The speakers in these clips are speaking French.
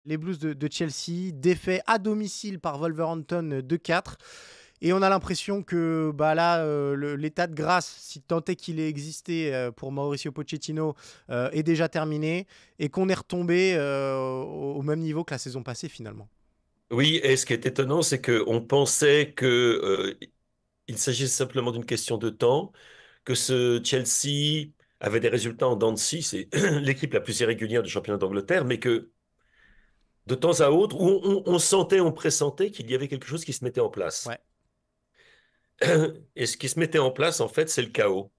Les Blues de Chelsea, défaits à domicile par Wolverhampton 2-4. Et on a l'impression que bah là, l'état de grâce, si tant est qu'il ait existé pour Mauricio Pochettino, est déjà terminé et qu'on est retombé au même niveau que la saison passée finalement. Oui, et ce qui est étonnant, c'est qu'on pensait que il s'agissait simplement d'une question de temps, que ce Chelsea avait des résultats en dents de scie, c'est l'équipe la plus irrégulière du championnat d'Angleterre, mais que de temps à autre, on sentait, on pressentait qu'il y avait quelque chose qui se mettait en place. Ouais. Et ce qui se mettait en place, en fait, c'est le chaos.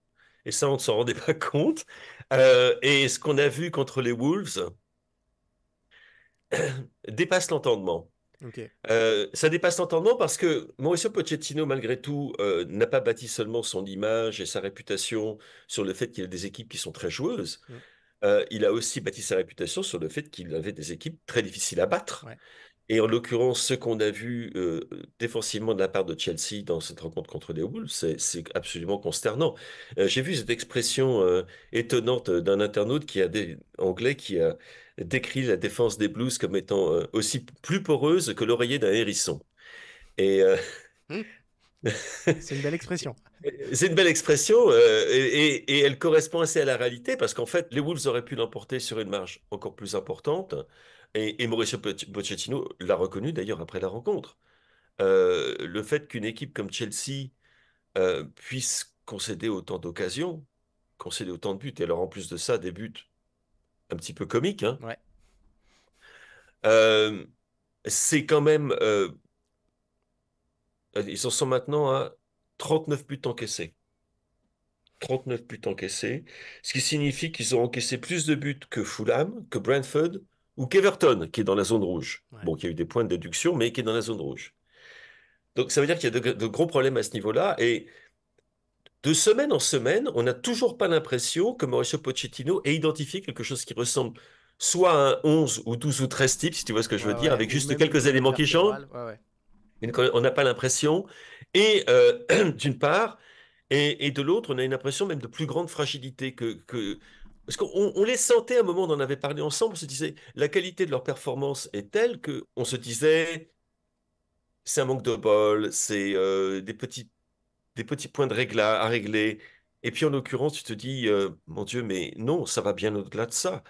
Et ça, on ne s'en rendait pas compte. Et ce qu'on a vu contre les Wolves dépasse l'entendement. Ok. Ça dépasse l'entendement parce que Mauricio Pochettino, malgré tout, n'a pas bâti seulement son image et sa réputation sur le fait qu'il a des équipes qui sont très joueuses. Mm. Il a aussi bâti sa réputation sur le fait qu'il avait des équipes très difficiles à battre. Ouais. Et en l'occurrence, ce qu'on a vu défensivement de la part de Chelsea dans cette rencontre contre les Wolves, c'est absolument consternant. J'ai vu cette expression étonnante d'un internaute anglais qui a décrit la défense des Blues comme étant aussi plus poreuse que l'oreiller d'un hérisson. Et Mm. C'est une belle expression. c'est une belle expression et elle correspond assez à la réalité parce qu'en fait, les Wolves auraient pu l'emporter sur une marge encore plus importante. Et Mauricio Pochettino l'a reconnu d'ailleurs après la rencontre. Le fait qu'une équipe comme Chelsea puisse concéder autant d'occasions, concéder autant de buts, et alors en plus de ça, des buts un petit peu comiques, hein, Ouais. euh, c'est quand même... ils en sont maintenant à 39 buts encaissés. 39 buts encaissés, ce qui signifie qu'ils ont encaissé plus de buts que Fulham, que Brentford ou qu'Everton, qui est dans la zone rouge. Ouais. Bon, qui a eu des points de déduction, mais qui est dans la zone rouge. Donc ça veut dire qu'il y a de gros problèmes à ce niveau-là, et de semaine en semaine, on n'a toujours pas l'impression que Mauricio Pochettino ait identifié quelque chose qui ressemble soit à un 11 ou 12 ou 13 types, si tu vois ce que je veux Ouais, dire, ouais. avec Ou juste même une quelques colonne éléments qui changent. vertébrale. Ouais, ouais. On n'a pas l'impression. Et d'une part, et de l'autre, on a une impression même de plus grande fragilité Parce qu'on les sentait à un moment, on en avait parlé ensemble, on se disait, la qualité de leur performance est telle que on se disait, c'est un manque de bol, c'est des petits points à régler. Et puis en l'occurrence, tu te dis, mon Dieu, mais non, ça va bien au-delà de ça.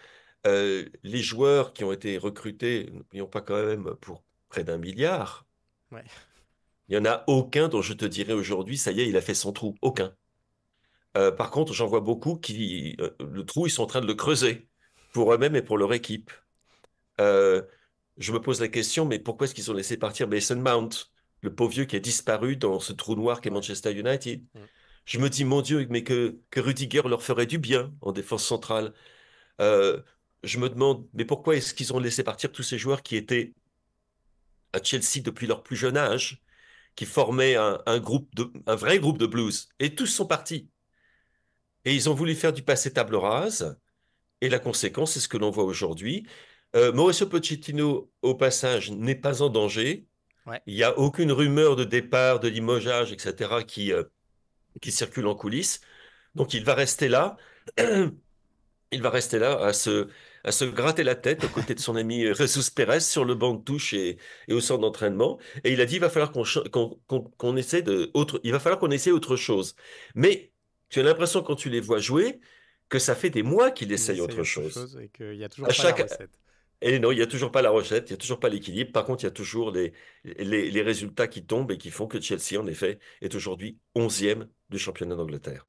Les joueurs qui ont été recrutés, n'oublions pas quand même, pour près d'un milliard, Ouais. il n'y en a aucun dont je te dirais aujourd'hui, ça y est, il a fait son trou. Aucun. Par contre, j'en vois beaucoup le trou, ils sont en train de le creuser pour eux-mêmes et pour leur équipe. Euh, je me pose la question, mais pourquoi est-ce qu'ils ont laissé partir Mason Mount, le pauvre vieux qui a disparu dans ce trou noir qu'est Ouais. Manchester United? Mm. Je me dis, mon Dieu, mais que Rudiger leur ferait du bien en défense centrale. Euh, je me demande, mais pourquoi est-ce qu'ils ont laissé partir tous ces joueurs qui étaient à Chelsea depuis leur plus jeune âge, qui formaient un vrai groupe de blues, et tous sont partis. Et ils ont voulu faire du passé table rase, et la conséquence, c'est ce que l'on voit aujourd'hui. Mauricio Pochettino, au passage, n'est pas en danger. Ouais. Il n'y a aucune rumeur de départ, de limogeage, etc., qui circule en coulisses. Donc il va rester là. Il va rester là à se gratter la tête aux côtés de son ami Jesus Perez sur le banc de touche et au centre d'entraînement. Et il a dit, il va falloir qu'on essaie il va falloir qu'on essaie autre chose. Mais tu as l'impression quand tu les vois jouer que ça fait des mois qu'il Qu'ils essaye essayent autre autre chose. chose et qu'il n'y a À toujours pas la chaque, recette. et non, il n'y a toujours pas la recette, il n'y a toujours pas l'équilibre. Par contre, il y a toujours les résultats qui tombent et qui font que Chelsea, en effet, est aujourd'hui 11e du championnat d'Angleterre.